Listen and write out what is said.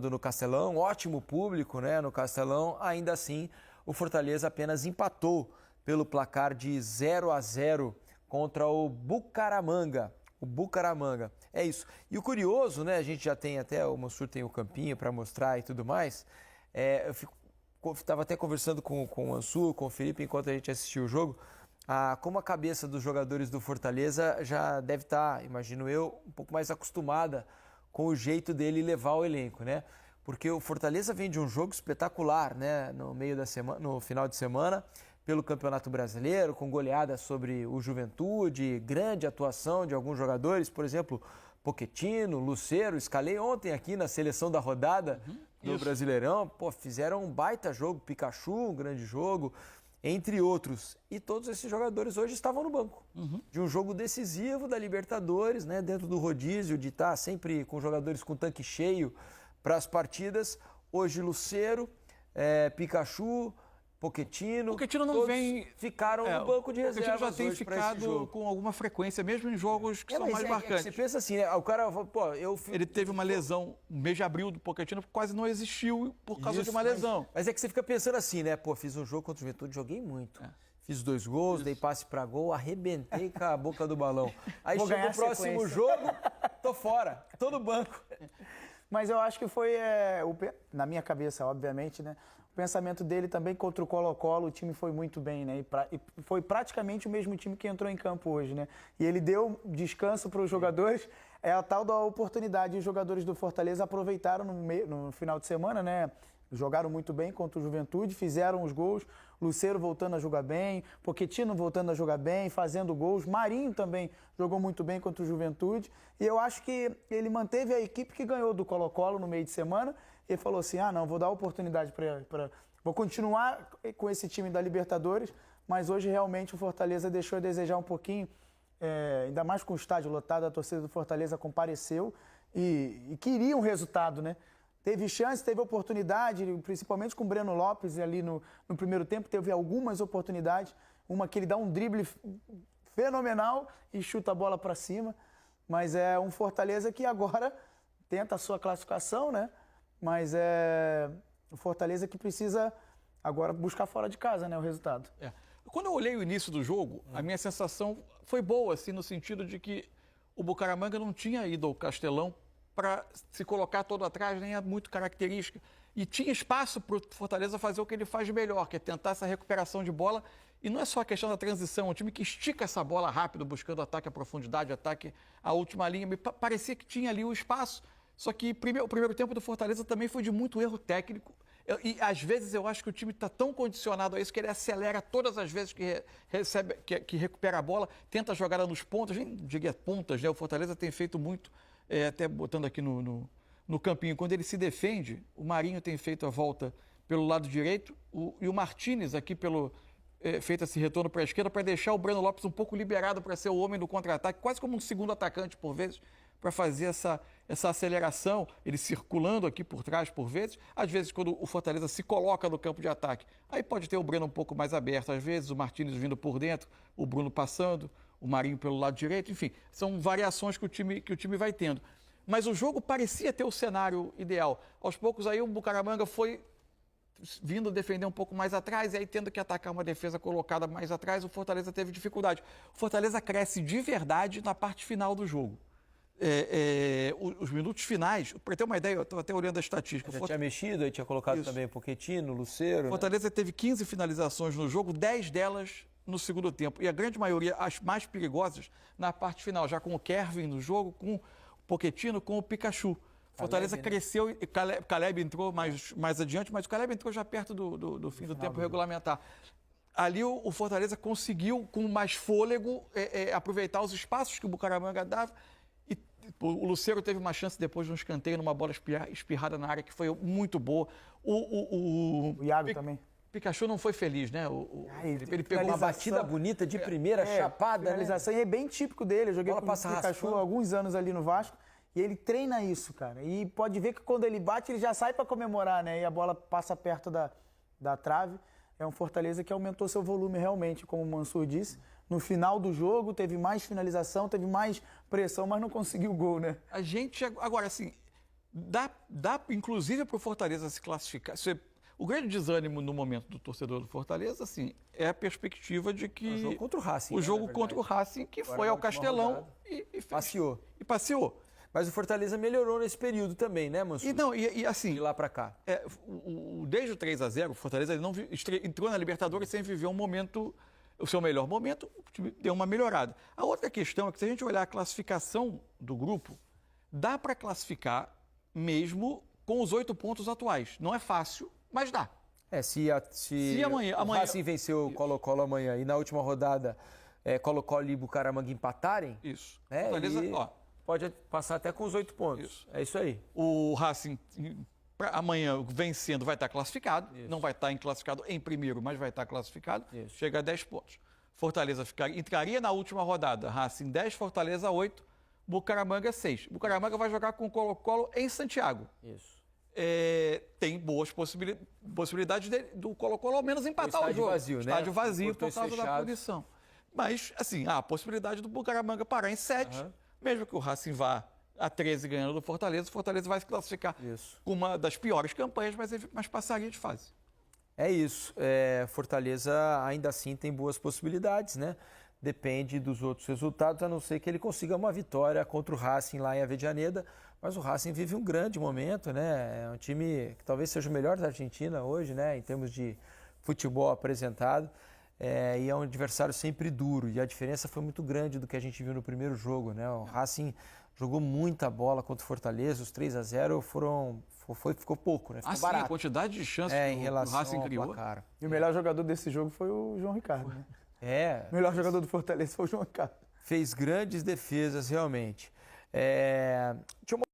no Castelão, ótimo público, né, no Castelão, ainda assim o Fortaleza apenas empatou pelo placar de 0-0 contra o Bucaramanga. O Bucaramanga, é isso. E o curioso, né, a gente já tem até, o Mansur tem o campinho para mostrar e tudo mais, eu estava até conversando com o Mansur, com o Felipe, enquanto a gente assistiu o jogo, como a cabeça dos jogadores do Fortaleza já deve estar, imagino eu, um pouco mais acostumada com o jeito dele levar o elenco, né? Porque o Fortaleza vem de um jogo espetacular, né? No meio da semana, no final de semana, pelo Campeonato Brasileiro, com goleada sobre o Juventude, grande atuação de alguns jogadores, por exemplo, Pochettino, Lucero, escalei ontem aqui na seleção da rodada do Brasileirão, fizeram um baita jogo, Pikachu, um grande jogo, entre outros. E todos esses jogadores hoje estavam no banco de um jogo decisivo da Libertadores, né, dentro do rodízio, de estar sempre com jogadores com tanque cheio para as partidas. Hoje Lucero, Pikachu, Pochettino não vem... ficaram no banco de reservas. O Pochettino já tem ficado com alguma frequência, mesmo em jogos que são mais marcantes. Você pensa assim, né? O cara, Ele teve uma lesão, o mês de abril do Pochettino quase não existiu por causa de uma lesão. Mas é que você fica pensando assim, né? Fiz um jogo contra o Juventude, joguei muito. Fiz 2 gols, dei passe para gol, arrebentei com a boca do balão. Aí chega o próximo jogo, tô fora, tô no banco. Mas eu acho que foi, na minha cabeça, obviamente, né? O pensamento dele também contra o Colo-Colo, o time foi muito bem, né? E foi praticamente o mesmo time que entrou em campo hoje, né? E ele deu descanso para os jogadores, é a tal da oportunidade. Os jogadores do Fortaleza aproveitaram no final de semana, né? Jogaram muito bem contra o Juventude, fizeram os gols. Lucero voltando a jogar bem, Pochettino voltando a jogar bem, fazendo gols. Marinho também jogou muito bem contra o Juventude. E eu acho que ele manteve a equipe que ganhou do Colo-Colo no meio de semana. E ele falou assim, não, vou dar oportunidade para... Vou continuar com esse time da Libertadores, mas hoje realmente o Fortaleza deixou a desejar um pouquinho, ainda mais com o estádio lotado, a torcida do Fortaleza compareceu e queria um resultado, né? Teve chance, teve oportunidade, principalmente com o Breno Lopes ali no primeiro tempo, teve algumas oportunidades. Uma que ele dá um drible fenomenal e chuta a bola para cima. Mas é um Fortaleza que agora tenta a sua classificação, né? Mas é o Fortaleza que precisa agora buscar fora de casa, né, o resultado. Quando eu olhei o início do jogo, a minha sensação foi boa, assim, no sentido de que o Bucaramanga não tinha ido ao Castelão para se colocar todo atrás, nem é muito característica. E tinha espaço para o Fortaleza fazer o que ele faz de melhor, que é tentar essa recuperação de bola. E não é só a questão da transição, é um time que estica essa bola rápido, buscando ataque à profundidade, ataque à última linha. Me parecia que tinha ali o espaço. Só que o primeiro tempo do Fortaleza também foi de muito erro técnico. E às vezes eu acho que o time está tão condicionado a isso que ele acelera todas as vezes que recebe, que recupera a bola, tenta a jogada nos pontos, nem diria pontas, né? O Fortaleza tem feito muito, até botando aqui no campinho, quando ele se defende, o Marinho tem feito a volta pelo lado direito e o Martínez aqui feito esse retorno para a esquerda para deixar o Breno Lopes um pouco liberado para ser o homem do contra-ataque, quase como um segundo atacante por vezes, para fazer essa aceleração, ele circulando aqui por trás por vezes. Às vezes, quando o Fortaleza se coloca no campo de ataque, aí pode ter o Breno um pouco mais aberto. Às vezes, o Martínez vindo por dentro, o Bruno passando, o Marinho pelo lado direito. Enfim, são variações que o time vai tendo. Mas o jogo parecia ter o cenário ideal. Aos poucos, aí o Bucaramanga foi vindo defender um pouco mais atrás e aí tendo que atacar uma defesa colocada mais atrás, o Fortaleza teve dificuldade. O Fortaleza cresce de verdade na parte final do jogo. Os minutos finais, para ter uma ideia, eu estou até olhando a estatística. Já tinha mexido, aí tinha colocado também Pochettino, Lucero. O Fortaleza teve 15 finalizações no jogo, 10 delas no segundo tempo. E a grande maioria, as mais perigosas, na parte final, já com o Kervin no jogo, com o Pochettino, com o Pikachu. Fortaleza cresceu, e Caleb entrou mais adiante, mas o Caleb entrou já perto do fim do tempo regulamentar. Ali o Fortaleza conseguiu, com mais fôlego, aproveitar os espaços que o Bucaramanga dava. E o Lucero teve uma chance depois de um escanteio, numa bola espirrada na área, que foi muito boa. O Iago também. Pikachu não foi feliz, né? Ele pegou uma batida bonita de primeira, chapada. Finalização, né? E é bem típico dele. Eu joguei com o Pikachu há alguns anos ali no Vasco. E ele treina isso, cara. E pode ver que quando ele bate, ele já sai para comemorar, né? E a bola passa perto da trave. É um Fortaleza que aumentou seu volume realmente, como o Mansur disse. No final do jogo, teve mais finalização, teve mais pressão, mas não conseguiu gol, né? Agora, assim, Dá inclusive, para o Fortaleza se classificar. O grande desânimo no momento do torcedor do Fortaleza, assim, é a perspectiva de que... O jogo contra o Racing. O jogo contra o Racing, que Agora, foi na ao última Castelão rodada, e passeou. E passeou. Mas o Fortaleza melhorou nesse período também, né, Mansur? E assim... De lá para cá. Desde o 3-0, o Fortaleza ele não entrou na Libertadores sem viver um momento... O seu melhor momento, o time deu uma melhorada. A outra questão é que, se a gente olhar a classificação do grupo, dá para classificar mesmo com os 8 pontos atuais. Não é fácil, mas dá. Se amanhã, o Racing venceu o Colo-Colo amanhã e na última rodada Colo-Colo e Bucaramanga empatarem, Isso. né, Fortaleza, pode passar até com os 8 pontos. Isso. É isso aí. O Racing, amanhã, vencendo, vai estar classificado. Isso. Não vai estar classificado em primeiro, mas vai estar classificado. Isso. Chega a 10 pontos. Fortaleza entraria na última rodada. Racing 10, Fortaleza 8, Bucaramanga 6. Bucaramanga vai jogar com o Colo-Colo em Santiago. Isso. Tem boas possibilidades do Colo-Colo ao menos empatar o jogo. Vazio, né? Estádio vazio por causa da punição. Mas, assim, há a possibilidade do Bucaramanga parar em 7, mesmo que o Racing vá a 13 ganhando do Fortaleza, o Fortaleza vai se classificar com uma das piores campanhas, mas passaria de fase. É isso. Fortaleza ainda assim tem boas possibilidades, né? Depende dos outros resultados, a não ser que ele consiga uma vitória contra o Racing lá em Avejaneda. Mas o Racing vive um grande momento, né? É um time que talvez seja o melhor da Argentina hoje, né? Em termos de futebol apresentado. E é um adversário sempre duro. E a diferença foi muito grande do que a gente viu no primeiro jogo, né? O Racing jogou muita bola contra o Fortaleza. Os 3-0 ficou pouco, né? Ficou barato. A quantidade de chances que o Racing criou. Placar. E o melhor jogador desse jogo foi o João Ricardo, né? O melhor jogador do Fortaleza foi o João Ricardo. Fez grandes defesas, realmente. Deixa eu